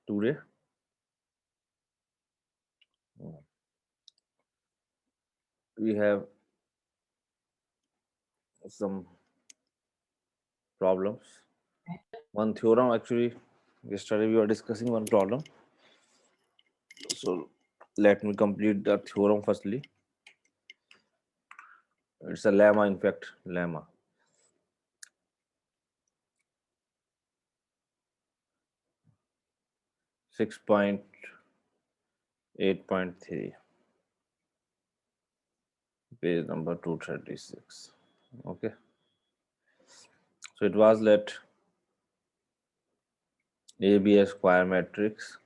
today. We have some problems. One theorem, actually, yesterday we were discussing one problem. So let me complete the theorem firstly. It's a lemma, in fact, lemma. Six point 8.3, page number 236. Okay, so it was let A be a square matrix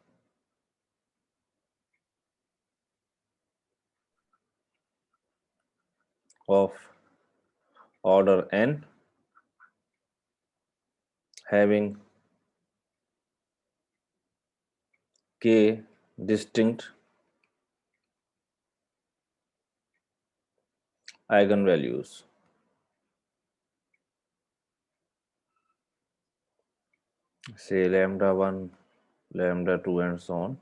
of order n having k distinct eigenvalues. Say lambda 1, lambda 2 and so on,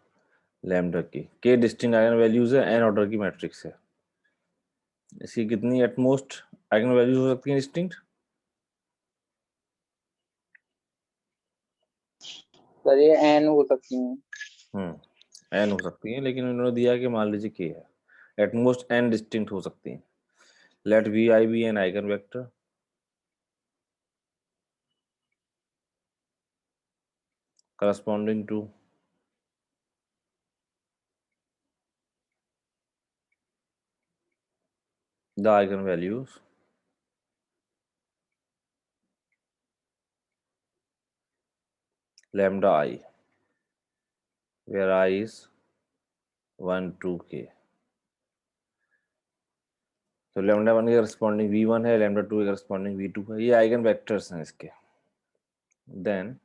lambda k distinct eigen values है, n order की matrix है. इसकी कितनी at most eigen values हो सकती हैं distinct? Sir ये n हो सकती हैं. n हो सकती है, लेकिन उन्होंने दिया कि मान लीजिए k है, एटमोस्ट n डिस्टिंक्ट हो सकती हैं. Let vi be an eigen vector corresponding to the eigenvalues lambda I, where I is 1 2 k. तो lambda 1 के corresponding v1 है, lambda 2 के corresponding v2 है. ये आइगन वेक्टर्स हैं इसके. Then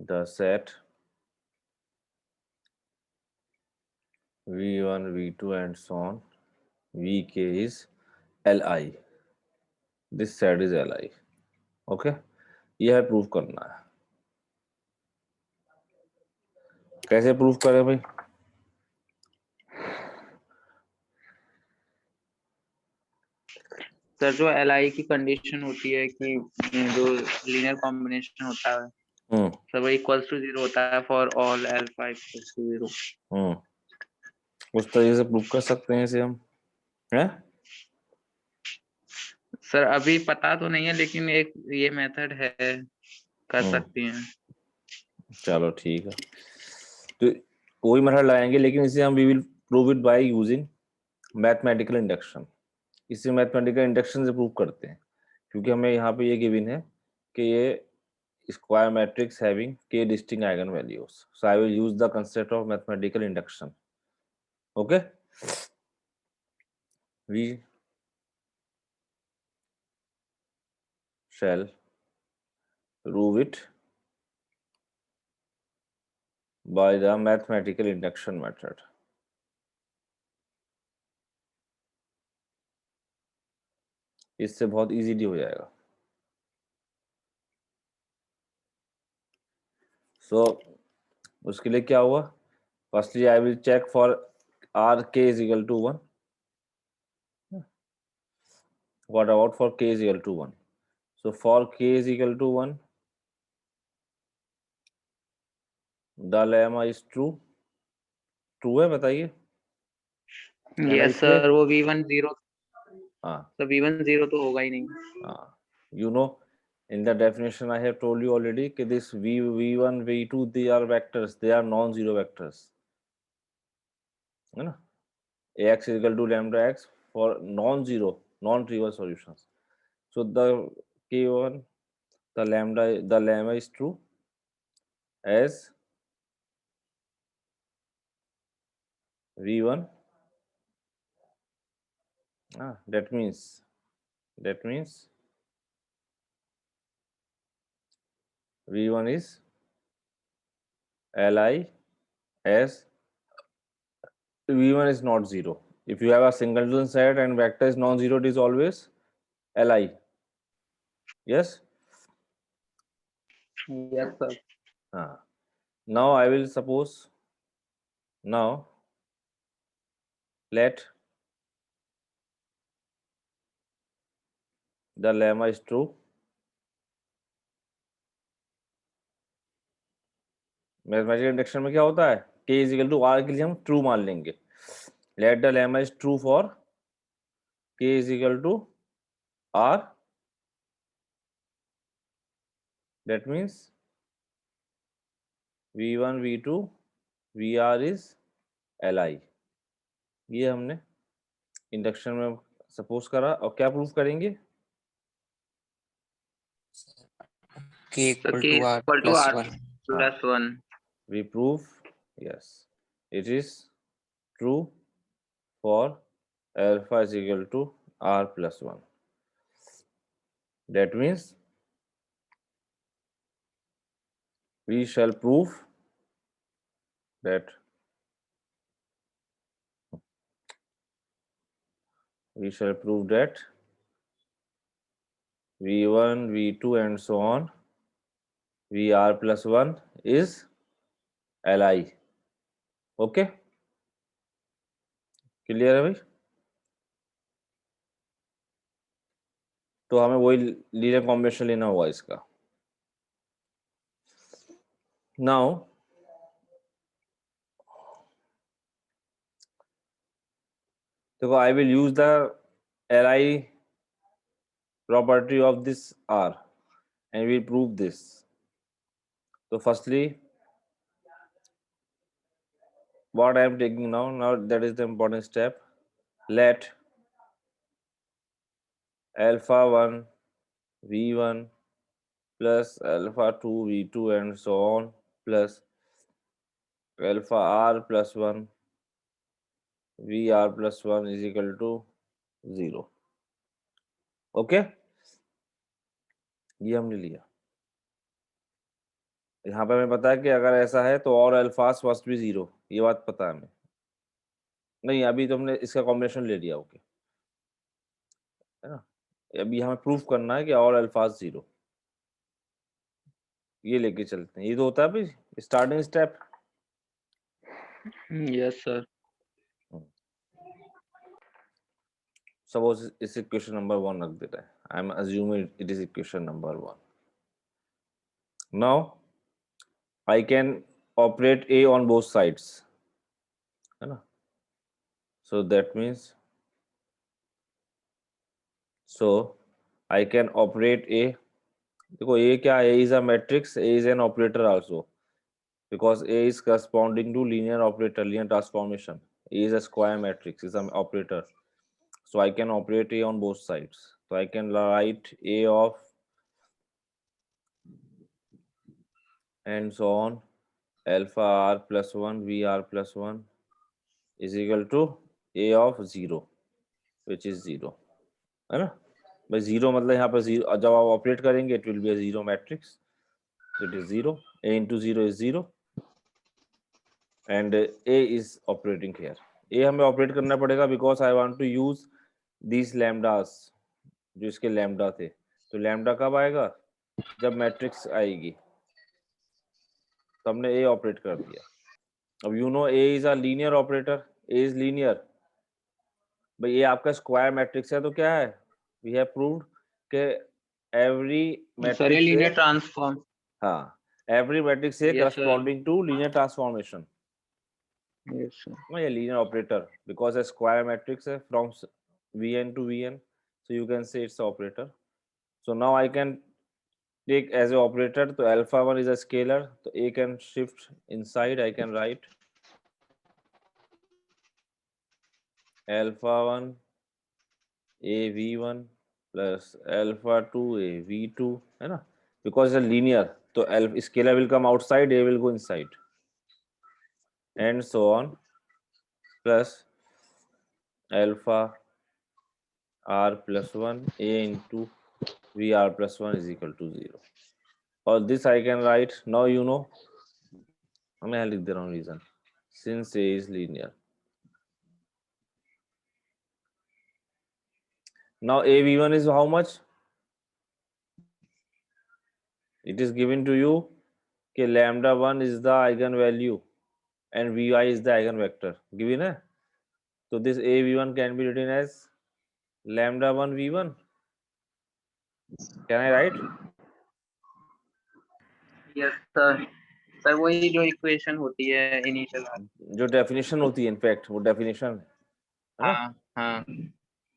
the set v1 v2 and so on vk is li. This set is li. Okay, यह है प्रूफ करना है. कैसे प्रूफ करें भाई? सर जो li की कंडीशन होती है कि जो लीनियर कॉम्बिनेशन होता है सब इक्वल्स टू 0 होता है for all alpha equals to 0. उस तरीके से प्रूफ कर सकते हैं इसे हम, हैं? सर अभी पता तो नहीं है, लेकिन एक ये मेथड है, कर सकती हैं. चलो ठीक है, तो वही मेथड लगाएंगे, लेकिन इसे हम we will prove it by using mathematical induction. इसे मैथमेटिकल इंडक्शन से प्रूव करते हैं, क्योंकि हमें यहाँ पे ये गिवन है कि ये square matrix having k distinct eigen values. So I will use the concept of mathematical induction. Okay, we shall prove it by the mathematical induction method. इससे बहुत इजीली हो जाएगा. सो उसके लिए क्या हुआ? Firstly I will check for r k is equal to 1. What about for k is equal to 1? So for k is equal to 1, the lemma is true. True है, बताइए. यस सर, वो v1 0. हाँ, तो v1 0 तो होगा ही नहीं. हाँ, you know, in the definition I have told you already कि this v1 v2 they are vectors, they are non-zero vectors, है ना? ax is equal to lambda x for non-zero, non-trivial solutions. So the k1, the lemma is true as v1. That means v1 is li as v1 is not zero. If you have a singleton set and vector is non-zero, it is always li. Yes. Yes sir. हाँ, now I will suppose, now let the lemma is true. Mathematical induction में क्या होता है, k is equal to r के लिए हम true मान लेंगे. Let the lemma is true for k is equal to r. That means v1 v2 vr is li. ये हमने इंडक्शन में सपोज करा. और क्या प्रूफ करेंगे? k So equal k to is r equal to plus r 1. plus 1. We prove, yes, it is true for alpha is equal to r plus 1. That means we shall prove that v1 v2 and so on vr plus 1 is li. Okay, clear है भाई? तो हमें वही linear combination लेना होगा इसका. Now देखो, आई will use the li property of this r and we'll prove this. So firstly, what I am taking now that is the important step. Let alpha 1 v1 plus alpha 2 v2 and so on plus alpha r plus 1 vr plus 1 is equal to 0. Okay, ये हमने लिया. यहाँ पे हमें पता है कि अगर ऐसा है तो और अल्फास मस्ट बी 0. ये बात पता है हमें. नहीं, अभी तो हमने इसका कॉम्बिनेशन ले लिया. ओके, है ना. अभी हमें प्रूफ करना है कि और अल्फाज 0. ये लेके चलते हैं. ये तो होता है भाई starting step. Yes, sir. Suppose इस इक्वेशन नंबर 1 रख देता है. I am assuming it is equation number 1. Now I can operate a on both sides, है ना. so that means I can operate a. देखो a क्या है? a is a matrix, a is an operator also because a is corresponding to linear operator, linear transformation. A is a square matrix, is an operator. So I can operate a on both sides. So I can write a of and so on alpha r plus 1 vr plus 1 is equal to a of 0, which is 0, है ना भाई. 0 मतलब यहाँ पर 0 जब आप operate करेंगे it will be a 0 matrix. It is 0. a into 0 is 0 and a is operating here. a हमें ऑपरेट करना पड़ेगा because I want to use these lambdas जो इसके लैम्डा थे. तो लैम्डा कब आएगा? जब मैट्रिक्स आएगी. तो हमने ए ऑपरेट कर दिया. अब you know A is a linear operator. A is linear. भाई ये आपका स्क्वायर मैट्रिक्स है तो क्या है? वी हैव प्रूव्ड कि every Sir, a matrix linear transform. हाँ, एवरी मैट्रिक्स है Yes, sir. Corresponding to linear transformation. Yes, sir. ये linear operator because a square matrix है from vn to vn, so you can say it's operator. So now I can take as a operator. तो alpha 1 is a scalar, तो a can shift inside. I can write alpha 1 a v1 plus alpha 2 a v2, है ना. because it's a linear, तो scalar will come outside, a will go inside and so on plus alpha r plus 1 a into vr plus 1 is equal to 0. or this I can write. Now you know, मैं यहाँ लिख दे रहा हूँ reason. Since a is linear, now a v1 is how much? It is given to you कि lambda 1 is the eigenvalue and vi is the eigenvector given है, so this a v1 can be written as lambda 1 v1. Can I write? Yes sir. Sir वही जो equation होती है initial. जो definition होती है in fact वो डेफिनेशन है ना। हाँ हाँ।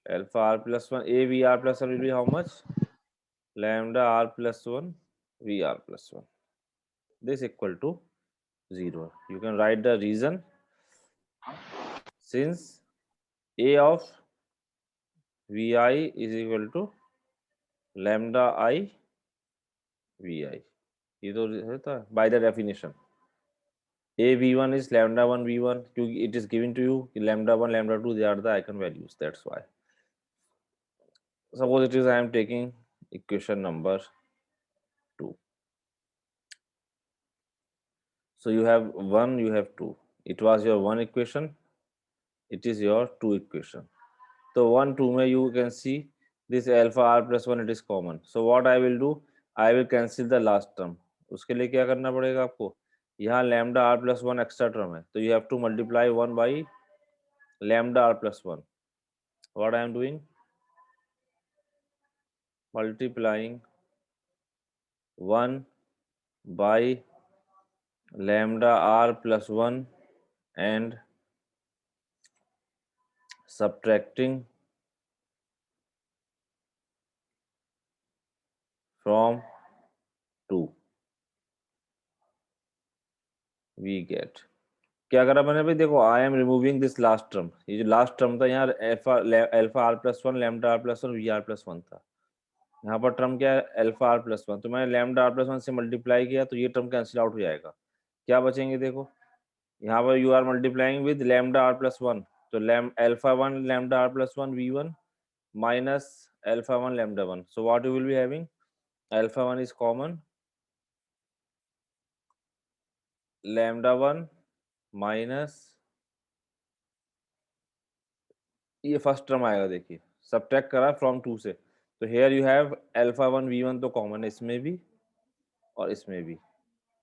Alpha r plus 1 a v r plus 1 will be how much? Lambda r plus 1 v r plus 1. This equal to 0. You can write the reason. Since a of vi is equal to lambda I vi, ये तो रहता है by the definition. A v1 is lambda 1 v1 क्योंकि it is given to you lambda 1 lambda 2 they are the eigenvalues, that's why. Suppose it is I am taking equation number 2. So you have 1, you have 2. It was your 1 equation, it is your 2 equation. So 1 2 में you can see this alpha r plus 1 it is common. So what I will do, I will cancel the last term. उसके लिए क्या करना पड़ेगा आपको, यहाँ lambda r plus 1 extra term है, तो you have to multiply 1 by lambda r plus 1. What I am doing, multiplying 1 by lambda r plus 1 and subtracting from 2 we get क्या करा मैंने भाई, देखो I am removing this last term, ये जो last term था यहाँ alpha r plus 1 lambda r plus 1 v r plus 1 था, यहाँ पर टर्म क्या है अल्फा आर प्लस 1, तो मैंने लैम्डा आर प्लस 1 से मल्टीप्लाई किया तो ये टर्म कैंसिल आउट हो जाएगा, क्या बचेंगे देखो यहाँ पर you are multiplying with lambda r plus 1, तो alpha 1 lambda r plus 1 v1 minus alpha 1 lambda 1, so what you will be having alpha 1 is common, lambda 1 minus ये फर्स्ट टर्म आएगा, देखिए सब्ट्रैक्ट करा फ्रॉम 2 से, तो hair you have alpha 1 v1 तो common है इसमें भी और इसमें भी,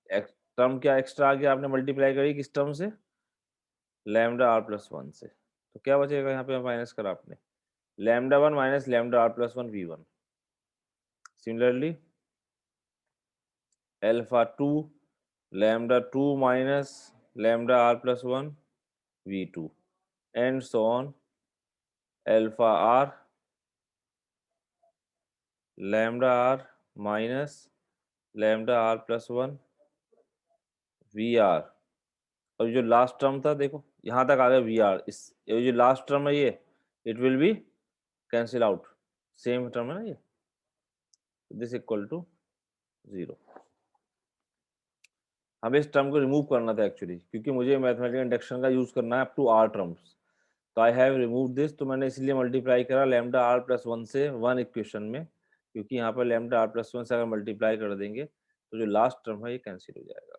टर्म क्या एक्स्ट्रा आ गया, आपने मल्टीप्लाई करी किस टर्म से लैम्डा आर प्लस 1 से, तो क्या बचेगा यहाँ पे माइनस करा आपने lambda 1 minus lambda r plus 1 v1, similarly alpha 2 lambda 2 minus lambda r plus 1 v2 and so on alpha r lambda r minus lambda r plus 1 v r, और जो लास्ट टर्म था देखो यहाँ तक आ गया वी आर, इस ये जो लास्ट टर्म है ये it will be cancel out, same term है ना ये, दिस इक्वल टू 0. हमें इस टर्म को रिमूव करना था एक्चुअली, क्योंकि मुझे मैथमेटिकल इंडक्शन का यूज करना है अप टू आर टर्म्स, तो आई हैव रिमूव दिस, तो मैंने इसलिए मल्टीप्लाई करा लैम्डा आर प्लस 1 से 1 इक्वेशन में, क्योंकि यहाँ पर लैम्डा आर प्लस 1 से अगर मल्टीप्लाई कर देंगे तो जो लास्ट टर्म है ये कैंसिल हो जाएगा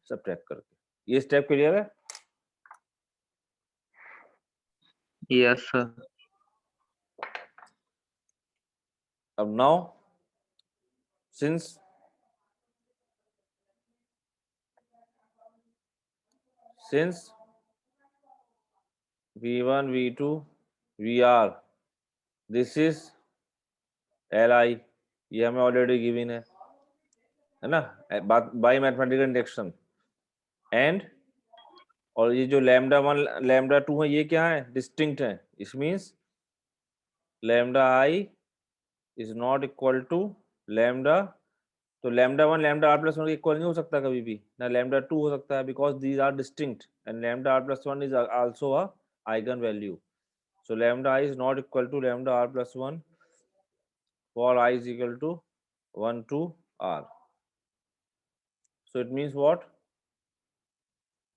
सब्ट्रैक्ट करके, ये स्टेप क्लियर है? Yes sir. अब now since v1 v2 vr this is li, ये हमें ऑलरेडी गिवन है ना बाय मैथमेटिकल इंडक्शन, एंड और ये जो लैम्डा 1 लैम्डा 2 है ये क्या है डिस्टिंक्ट है, it means lambda i is not equal to lambda, तो lambda 1 lambda r plus 1 equal नहीं हो सकता कभी भी ना, लैम्डा 2 हो सकता है because these are distinct and lambda r plus 1 is also a eigen value, so lambda I is not equal to lambda r plus 1 for I is equal to 1 to r, so it means what,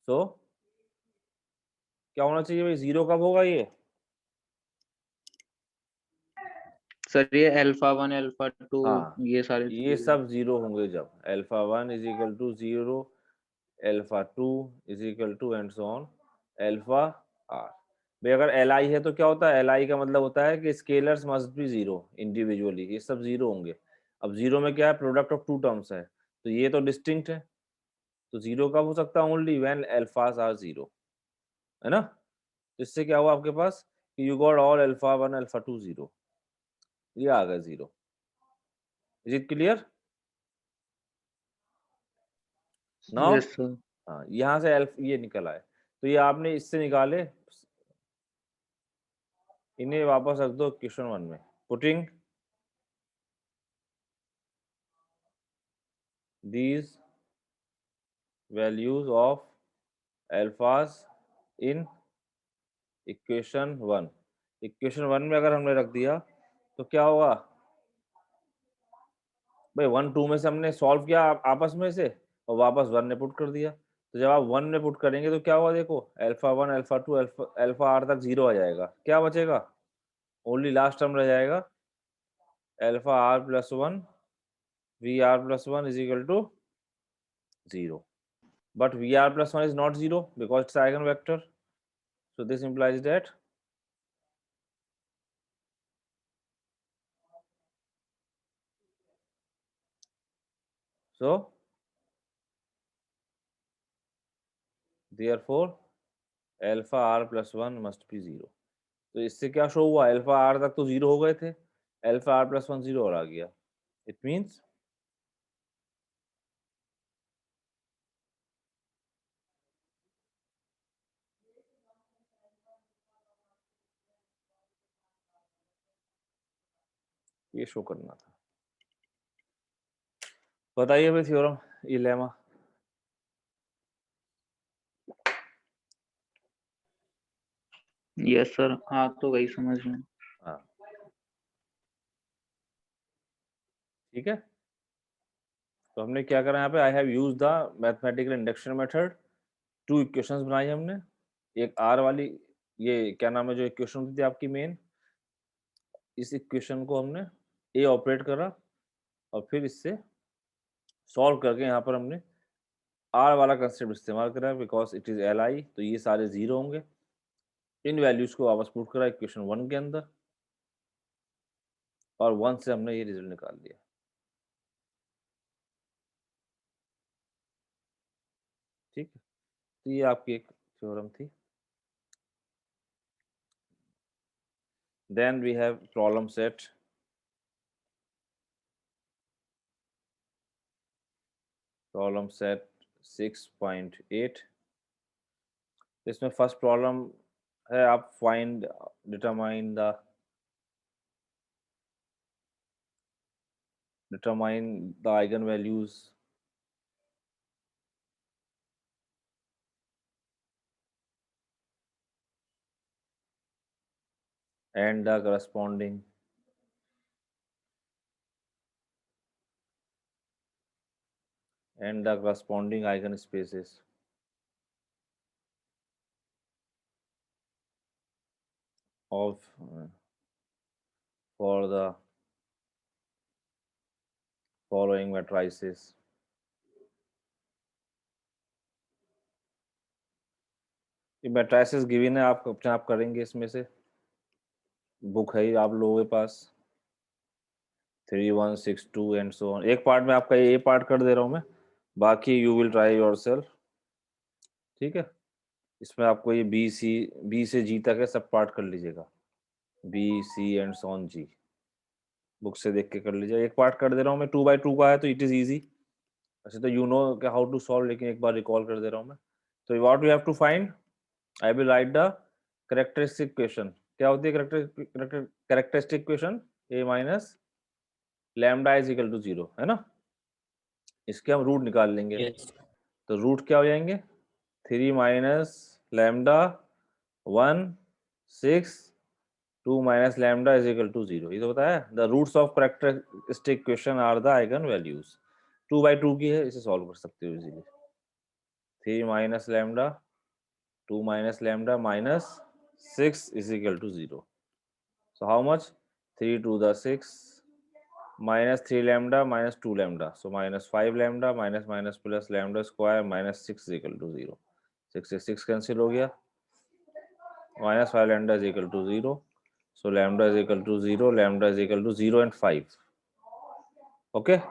so क्या होना चाहिए भाई, 0 कब होगा ये sir ये alpha 1 alpha 2 हाँ ये सारे ये सब 0 होंगे जब alpha 1 is equal to 0 alpha 2 is equal to and so on alpha r, भाई अगर li है तो क्या होता है, li का मतलब होता है कि स्केलर्स मस्ट बी 0 इंडिविजुअली, ये सब 0 होंगे, अब 0 में क्या है प्रोडक्ट ऑफ टू टर्म्स है, तो ये तो डिस्टिंक्ट है तो जीरो कब हो सकता है? ओनली व्हेन अल्फास आर जीरो, है ना? तो इससे क्या हुआ आपके पास कि you got all alpha 1 alpha 2 zero, ये आ गया zero. Is it clear now? Yes, sir. हाँ, यहाँ से ये निकल आए, तो ये आपने इससे निकाले, इन्हें वापस रख दो क्वेश्चन 1 में। Putting these values of alphas in equation 1, equation 1 में अगर हमने रख दिया तो क्या होगा भाई? 1 2 में से हमने सॉल्व किया आपस में से और वापस 1 ने पुट कर दिया। तो जब आप 1 में पुट करेंगे तो क्या होगा? देखो अल्फा 1 अल्फा 2 अल्फा आर तक जीरो आ जाएगा, क्या बचेगा? ओनली लास्ट टर्म रह जाएगा alpha r plus 1 v r plus 1 is equal to zero. But VR plus 1 is not 0 because it's eigenvector. So this implies that therefore alpha r plus 1 must be 0. तो इससे क्या show हुआ? Alpha r तक तो zero हो गए थे, alpha r plus 1 zero और आ गया। इट मीन्स ये शो करना था। बताइए भाई थ्योरम, ये लेमा। Yes, sir. हाँ तो वही समझ में। हाँ ठीक है, तो हमने क्या करा यहाँ पे? I have use the mathematical induction method. 2 equations बनाई हमने, एक आर वाली, ये क्या नाम है जो इक्वेशन थी आपकी मेन, इस इक्वेशन को हमने ए ऑपरेट करा और फिर इससे सॉल्व करके यहाँ पर हमने आर वाला कंसेप्ट इस्तेमाल करा because it is L I, तो ये सारे जीरो होंगे। इन वैल्यूज को वापस पुट करा इक्वेशन 1 के अंदर और 1 से हमने ये रिजल्ट निकाल दिया। ठीक है, तो ये आपकी एक थ्योरम थी। Then we have problem set problem set 6.8। इसमें फर्स्ट प्रॉब्लम है, आप find determine the eigen values and the corresponding eigenspaces of for the following matrices. ये मैट्रिसेस गिवन है, आप अपने आप करेंगे। इसमें से बुक है आप लोगों के पास 3 1 6 2 एंड सो ऑन। एक पार्ट में आपका ये पार्ट कर दे रहा हूँ मैं, बाकी यू विल ट्राई योरसेल्फ। ठीक है, इसमें आपको ये बी से जी तक है, सब पार्ट कर लीजिएगा, B C and so on जी, बुक से देख के कर लीजिए। एक पार्ट कर दे रहा हूँ मैं, 2 by 2 का है तो इट इज इजी। अच्छा तो you know how to solve, लेकिन एक बार रिकॉल कर दे रहा हूँ मैं। तो what we have to find, I will write the characteristic equation. क्या होती है characteristic equation? A minus lambda is equal to 0, है ना? इसके हम रूट निकाल लेंगे। yes, तो रूट क्या हो जाएंगे? 3 minus lambda 1 6 2 minus lambda is equal to 0। ये तो बताया, the roots of characteristic equation are the eigen values. 2 by 2 की है, इसे सॉल्व कर सकते हो easily. 3 minus lambda 2 minus lambda minus 6 is equal to 0. So how much? 3 to the 6 minus 3 lambda minus 2 lambda. So minus 5 lambda minus minus plus lambda square minus 6 is equal to 0. 6 से 6 cancel हो गया, minus 5 lambda is equal to 0. So lambda is equal to 0, lambda is equal to 0 and 5. Okay,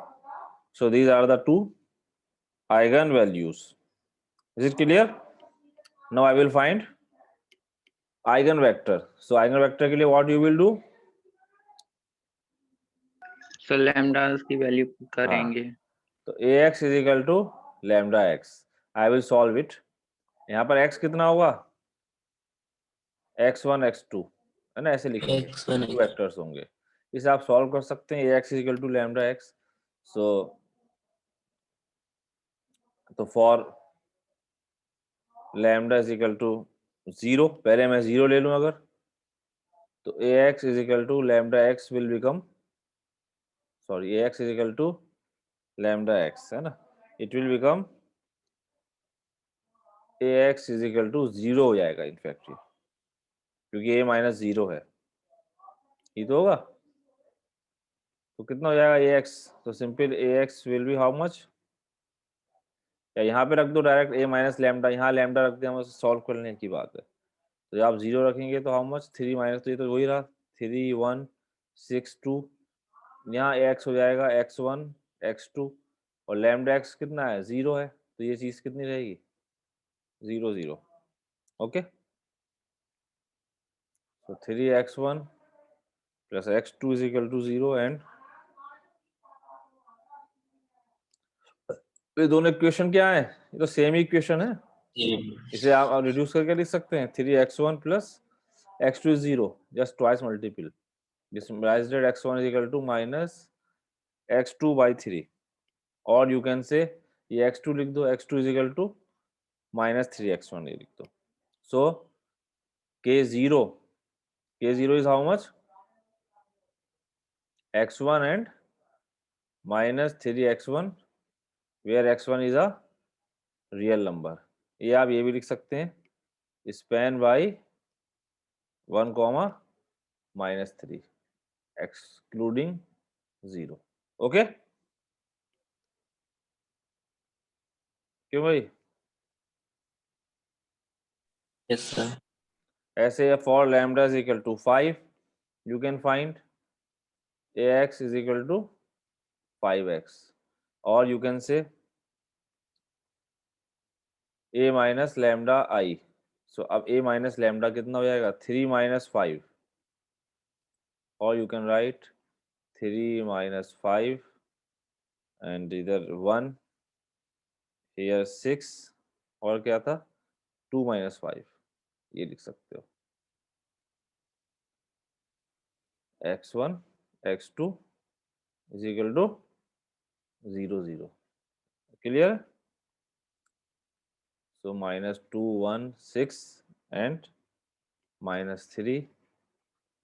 so these are the two eigenvalues. Is it clear? Now I will find eigenvector. So eigenvector के लिए what you will do? So lambdas की value करेंगे. तो ax is equal to lambda x. I will solve it. यहाँ पर x कितना होगा? x1 x2 है ना, ऐसे लिखेंगे. x1 टू वेक्टर्स होंगे. इसे आप सॉल्व कर सकते हैं. ax is equal to lambda x. तो for lambda is equal to 0, पहले मैं 0 ले लूं अगर, तो ax is equal to lambda x will become, sorry, ax is equal to lambda x है ना, it will become ax is equal to 0 हो जाएगा इनफैक्ट, क्योंकि a माइनस 0 है, ये तो होगा. तो कितना हो जाएगा ax? तो simple ax will be how much, या यहाँ पे रख दो डायरेक्ट a माइनस लैम्डा, यहाँ लैम्डा रख दिया, हम सॉल्व करने की बात है. तो जब आप 0 रखेंगे तो हाउ मच, 3 माइनस, तो ये तो वही रहा, 3 1 6 2, यहाँ x हो जाएगा x1 x2, और लैम्डा x कितना है, 0 है, तो ये चीज कितनी रहेगी, 0 0. ओके, तो 3x1 plus x2 is equal to 0, and ये दोनों इक्वेशन क्या है, ये तो सेम इक्वेशन है. इसे आप रिड्यूस करके लिख सकते हैं, 3x1 plus x2 is 0, just twice multiple, डिसमराइज्ड x1 is equal to minus x2 by 3, और यू कैन से ये x2 लिख दो, x2 is equal to minus 3x1 ये लिख दो. सो k0 is how much, x1 and minus 3x1, where x1 is a real number. ये आप ये भी लिख सकते हैं, span by 1 comma minus 3 excluding 0. Okay, क्यों भाई? Yes, sir. ऐसे for lambda is equal to 5, you can find ax is equal to 5x, or you can say a minus lambda I. So अब a minus lambda कितना हो जाएगा, 3 minus 5, or you can write 3 minus 5 and either 1 here 6, और क्या था, 2 minus 5, ये लिख सकते हो, x1 x2 is equal to 0 0. Clear? So minus 2 1 6 and minus 3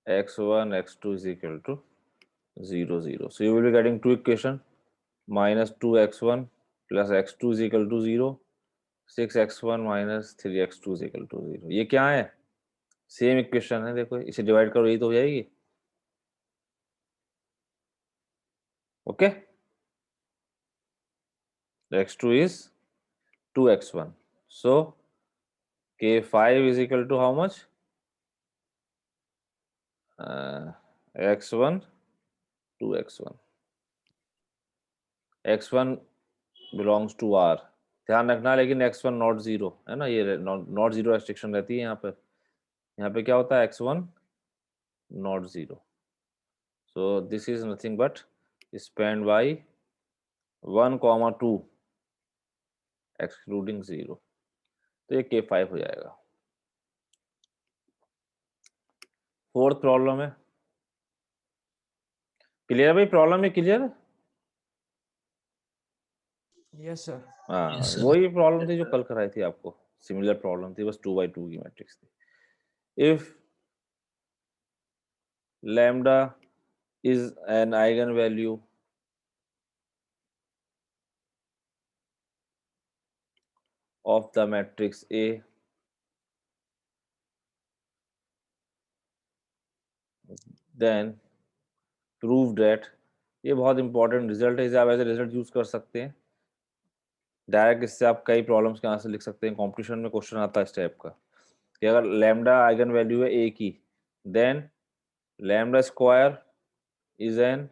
x1 x2 is equal to 0 0. So you will be getting two equation, minus 2x1 plus x2 is equal to 0, 6x1 minus 3x2 is equal to 0. ये क्या है, same equation है, देखो इसे divide करो, यही तो हो जाएगी. Okay, x2 is 2x1, so k5 is equal to how much, x1 2x1, x1 belongs to r, ध्यान रखना, लेकिन x1 नॉट 0 है ना, ये नॉट 0 रेस्ट्रिक्शन रहती है यहाँ पर. यहाँ पे क्या होता है, x1 not 0. So this is nothing but spanned by 1 comma 2 excluding 0. तो ये k5 हो जाएगा. फोर्थ प्रॉब्लम है, क्लियर भाई, प्रॉब्लम है क्लियर? Yes sir. हाँ, Yes, sir. वही प्रॉब्लम थी जो कल कराई थी आपको, सिमिलर प्रॉब्लम थी, बस 2 by 2 की मैट्रिक्स थी. If lambda is an eigenvalue of the matrix A, then prove that, ये बहुत इंपॉर्टेंट रिजल्ट है, इसे आप एज ए रिजल्ट यूज कर सकते हैं डायरेक्ट, इससे आप कई प्रॉब्लम्स के आंसर लिख सकते हैं. कंपटीशन में क्वेश्चन आता है इस टाइप का कि अगर लैम्डा आइगन वैल्यू है ए की, then lambda square is an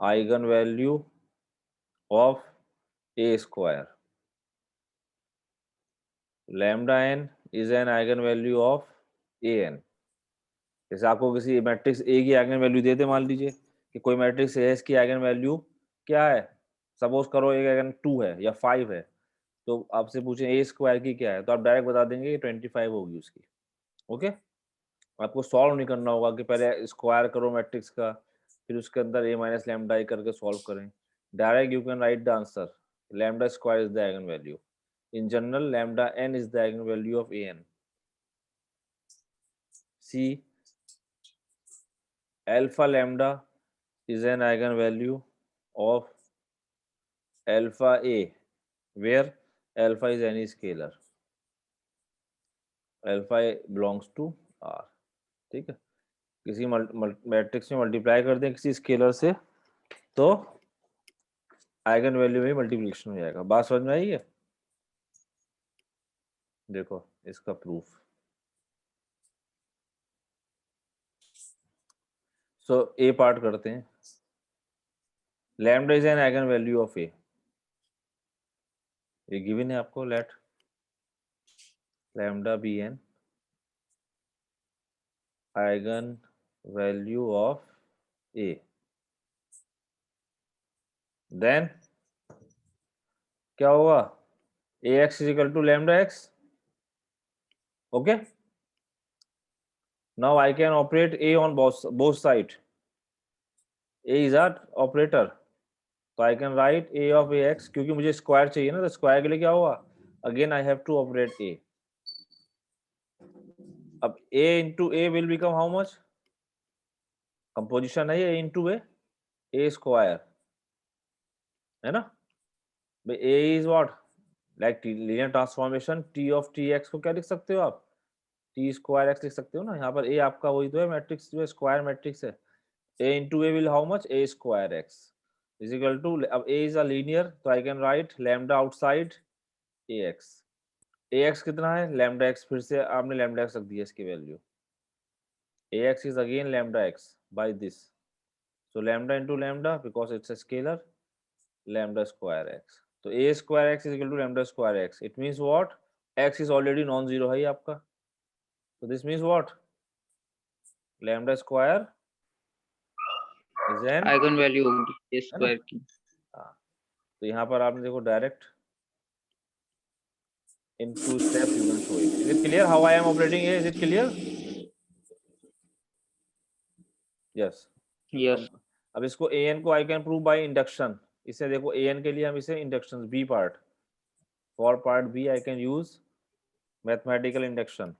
eigen value of a square. Lambda n is an eigenvalue of an. जैसे आपको किसी मैट्रिक्स ए की आइगन वैल्यू दे दे, मान लीजिए कि कोई मैट्रिक्स ए की आइगन वैल्यू क्या है, सपोज करो एक आइगन 2 है या 5 है, तो आपसे पूछे ए स्क्वायर की क्या है, तो आप डायरेक्ट बता देंगे कि 25 होगी उसकी. ओके, आपको सॉल्व नहीं करना होगा कि पहले स्क्वायर करो मैट्रिक्स का, फिर उसके अंदर ए माइनस लैम्डा आई करके सॉल्व करें. Direct you can write the answer. Lambda square is the eigen value. In general, lambda n is the eigenvalue of an. See, alpha lambda is an eigenvalue of alpha a, where alpha is any scalar. Alpha a belongs to R. ठीक है, किसी matrix में multiply कर दें किसी scalar से तो eigen value में मल्टीप्लिकेशन हो जाएगा. बात समझ में आई है? देखो इसका प्रूफ. सो ए पार्ट करते हैं. Lambda is an eigen value of A. ये गिवन है आपको. Let lambda be an eigen value of A. Then क्या होगा? A x is equal to lambda x. Okay, now I can operate a on both side. A is an operator, तो I can write a of ax. क्योंकि मुझे square चाहिए ना, तो square के लिए क्या होगा? Again I have to operate a. अब a into a will become how much? Composition है a into a square, है ना भाई. a is what? Like linear transformation t of tx को क्या लिख सकते हो आप? t square x लिख सकते हो ना. यहाँ पर a आपका वही तो है, मैट्रिक्स जो है स्क्वायर मैट्रिक्स है. a into a will how much? a square x is equal to, अब a is a linear, तो I can write lambda outside ax. ax कितना है? lambda x. फिर से आपने lambda x रख दिया इसकी value. ax is again lambda x by this. So lambda into lambda, because it's a scalar, lambda square x. तो a square x is equal to lambda square x. It means what? x is already non-zero है ये आपका. So this means what? Lambda square is an eigen value होगी a square की. तो यहाँ पर आपने देखो direct in 2 steps you can show it. Is it clear how I am operating A? Is it clear? Yes. Yes. अब इसको an को I can prove by induction. इसे देखो an के लिए हम इसे induction B part. For part B I can use mathematical induction.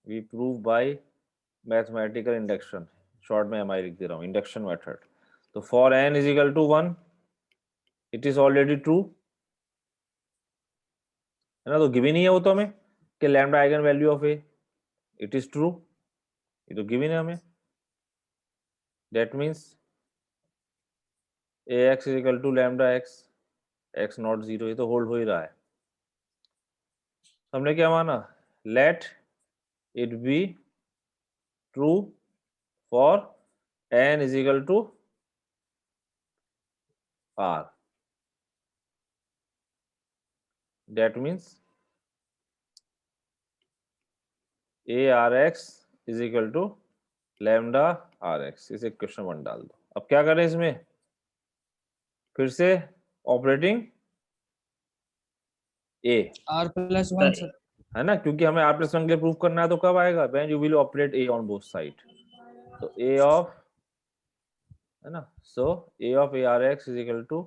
We prove by mathematical induction. Short में MI लिख दे रहा हूँ, induction method. तो for n is equal to 1, it is already true. है ना, तो गिवन ही है वो तो हमें कि lambda eigen value of A. It is true, ये तो गिवन है हमें. That means A x is equal to lambda x, x not zero. ये तो होल्ड हो ही रहा है. हमने क्या माना? Let it be true for n is equal to r. That means A r x is equal to lambda r x. इसे question 1 डाल दो. अब क्या करें इसमें? फिर से ऑपरेटिंग ए R+1 है ना, क्योंकि हमें R+1 के लिए प्रूव करना है. तो कब आएगा? When you will operate A on both side. तो ए ऑफ, है ना, so A of A r x is equal to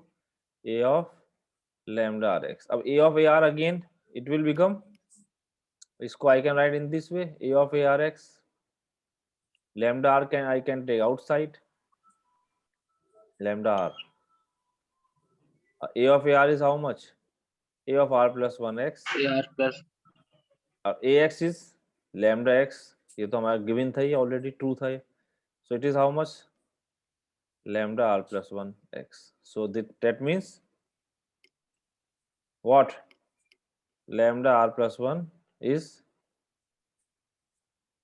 A of lambda r x. अब A of A r again it will become, इसको I can write in this way, A of A r x. Lambda r can I can take outside. Lambda r, a of ar is how much? A of r+1 x. AR plus और ax is lambda x. ये तो हमारा given था, ये already true था. So it is how much? Lambda r+1 x. So that means what? Lambda r+1 is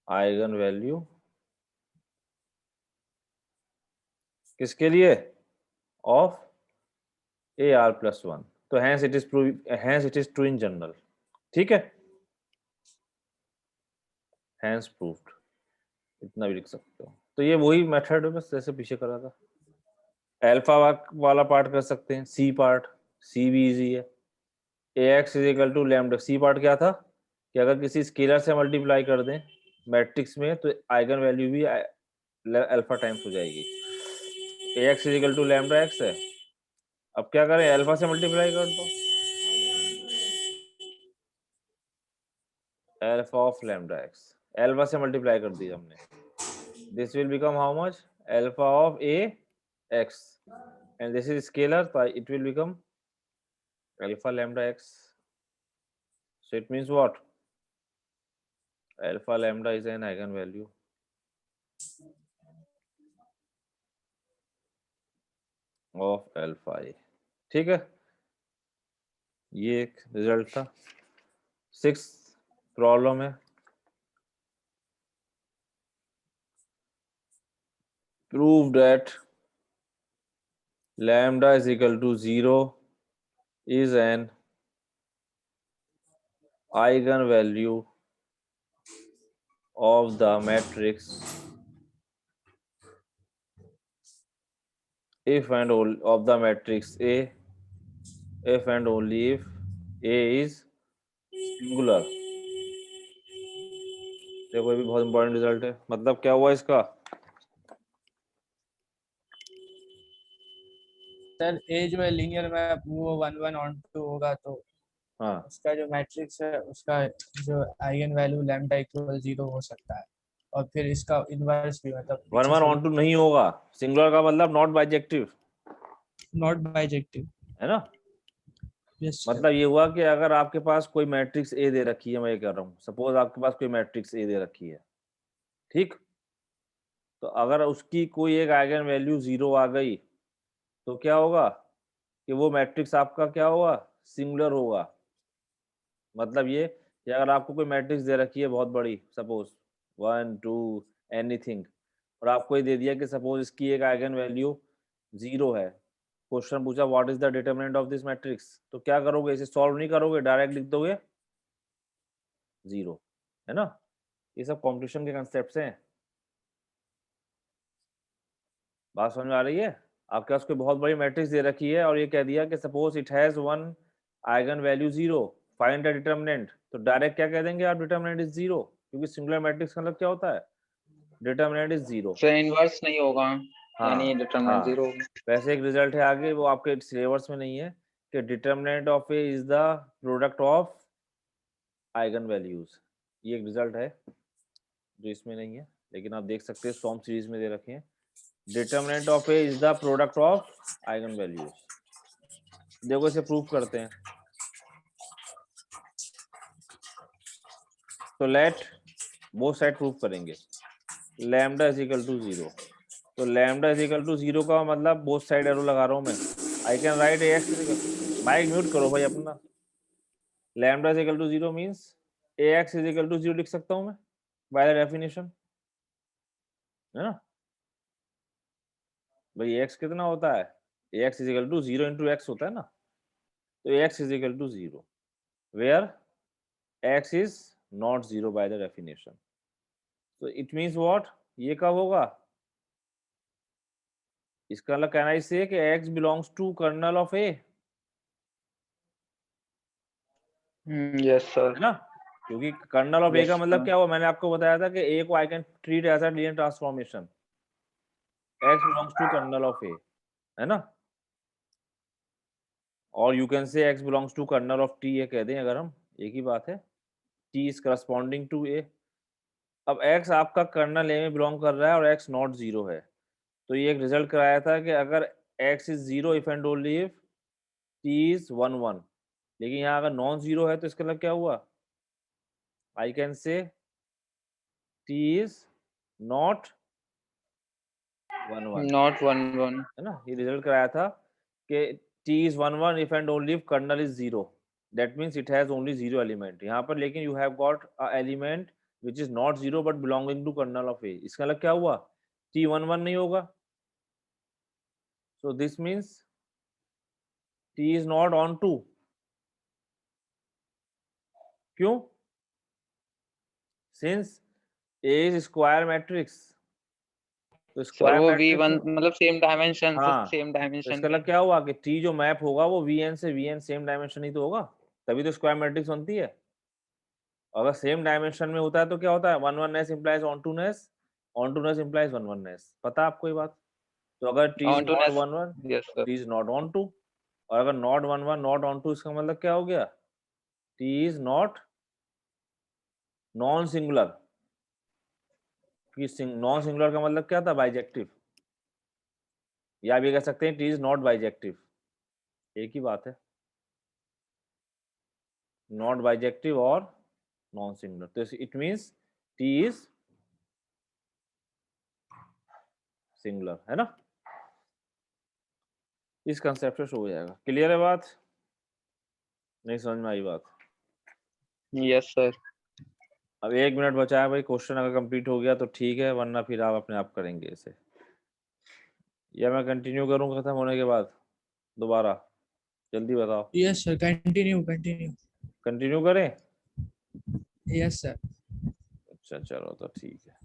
eigenvalue किसके लिए? Of A r plus one, तो hence it is true in general, ठीक है, हैंस प्रूव्ड, इतना भी लिख सकते हो। तो ये वही मेथड है बस जैसे पीछे करा था। अल्फा वाला पार्ट कर सकते हैं, सी पार्ट, सी भी इजी है। ax is equal to lambda, C part क्या था कि अगर किसी स्केलर से मल्टीप्लाई कर दें मैट्रिक्स में तो आइगन वैल्यू भी अल्फा टाइम्स हो जाएगी। ax is equal to lambda x है, अब क्या करें, अल्फा से मल्टीप्लाई कर दो, alpha of lambda x, alpha से मल्टीप्लाई कर दिया हमने, this will become how much, alpha of a x, and this is scalar, so it will become alpha lambda x. So it means what, alpha lambda is an eigenvalue of alpha a, ठीक है, ये एक result था। 6th problem है, prove that lambda is equal to 0 is an eigenvalue of the matrix if and only of the matrix A, if and only if A is singular। देखो ये भी बहुत इंपॉर्टेंट रिजल्ट है, मतलब क्या हुआ इसका, सर ए जो है लीनियर मैप वो 1 1 ऑन 2 होगा, तो हाँ उसका जो मैट्रिक्स है उसका जो आइगन वैल्यू लैम्डा इक्वल 0 हो सकता है, और फिर इसका इनवर्स भी, मतलब 1 1 ऑन 2 नहीं होगा, सिंगुलर का मतलब नॉट बाइजेक्टिव नॉट बाइजेक्टिव, है ना। यस मतलब ये हुआ कि अगर आपके पास कोई मैट्रिक्स ए दे रखी है, मैं ये कह रहा हूँ, सपोज आपके पास कोई मैट्रिक्स ए दे रखी है, ठीक, तो अगर उसकी कोई एक आइगन वैल्यू 0 आ गई तो क्या होगा कि वो मैट्रिक्स आपका क्या होगा, सिंगुलर होगा। मतलब ये कि अगर आपको कोई मैट्रिक्स दे रखी है बहुत बड़ी, सपोज 1 2 एनीथिंग, और आपको ये दे दिया कि सपोज इसकी एक आइगन वैल्यू 0 है, क्वेश्चन पूछा what is the determinant of this matrix, तो क्या करोगे, इसे सॉल्व नहीं करोगे, डायरेक्ट लिख दोगे 0, है ना। ये सब कॉम्पिटिशन के कंसेप्ट हैं, बात समझ में आ रही है। आपके पास कोई बहुत बड़ी मैट्रिक्स दे रखी है और ये कह दिया कि suppose it has one eigen value 0, find the determinant, तो डायरेक्ट क्या कह देंगे आप, डिटरमिनेंट इज 0, क्योंकि सिंगुलर मैट्रिक्स का मतलब क्या होता है, डिटरमिनेंट इज 0। तो इनवर्स नहीं होगा, हाँ यानी डिटरमिनेंट हाँ, 0 होगा। वैसे एक रिजल्ट है आगे, वो आपके सिलेबस में नहीं है, कि determinant of A is the product of eigen values, ये एक रिजल्ट है जो इसमें नहीं है, लेकिन आप देख सकते हैं सॉम सीरीज में दे रखे हैं, determinant of A is the product of eigen values. देखो इसे प्रूफ करते हैं, तो लेट वो साइड प्रूफ करेंगे, लैम्डा इज इक्वल टू 0, तो लैम्डा इज इक्वल टू 0 का मतलब बोथ साइड एरो लगा रहा हूं मैं, I can write x, mic mute करो भाई अपना, lambda is equal to 0 means ax is equal to 0 लिख सकता हूं मैं बाय द डेफिनेशन, है ना भाई। x कितना होता है, ax is equal to 0 into x होता है ना, तो ax is equal to 0 where x is not 0 by the definition, तो इट मींस व्हाट, ये कब होगा, इसका मतलब कहना इससे कि x belongs to kernel of a, yes sir. है ना, क्योंकि कर्नल ऑफ ए का यस मतलब क्या हुआ, मैंने आपको बताया था कि ए को I can treat as a linear transformation, x belongs to kernel of A, है ना, और you can say x belongs to kernel of t, ये कह दें अगर हम, एक ही बात है, t is corresponding to a। अब x आपका कर्नल ए में बिलोंग कर रहा है और x नॉट 0 है, तो ये एक रिजल्ट कराया था कि अगर x is 0 if and only if t is 1 1, लेकिन यहाँ अगर नॉन 0 है तो इसका मतलब क्या हुआ, I can say t is not 1 1, not 1 1। है ना, ये रिजल्ट कराया था कि t is 1 1 if and only if kernel is 0, that means it has only 0 element यहाँ पर, लेकिन you have got a element which is not 0 but belonging to kernel of a, इसका मतलब क्या हुआ, t 1 1 नहीं होगा, so this means T is not on to. क्यों? Since A is square matrix, तो सर स्क्वायर वो मैट्रिक्स V1 मतलब सेम डायमेंशन हाँ, सेम तो डायमेंशन इसका मतलब क्या हुआ कि T जो मैप होगा वो Vn से Vn सेम डायमेंशन ही तो होगा, तभी तो स्क्वायर मैट्रिक्स बनती है। अगर सेम डायमेंशन में होता है तो क्या होता है, one oneness implies onto ness implies one oneness. पता है आपको ये बात? तो अगर T is not one one, yes sir T is not onto, और अगर not one one not onto, इसका मतलब क्या हो गया, T is not non singular. Non singular का मतलब क्या था, बाइजेक्टिव, या भी कह सकते हैं T इज नॉट बाइजेक्टिव, एक ही बात है, नॉट बाइजेक्टिव और नॉन सिंगुलर। तो it means T is singular, है ना? इस कंसेप्ट से शो हो जाएगा। क्लियर है बात? नहीं समझ में आई बात? यस सर अब 1 मिनट बचा है भाई, क्वेश्चन अगर कंप्लीट हो गया तो ठीक है, वरना फिर आप अपने आप करेंगे इसे, या मैं कंटिन्यू करूँ खत्म होने के बाद दोबारा? जल्दी बताओ। Yes sir, continue continue. Continue करें? Yes sir. अच्छा चलो तो ठीक है।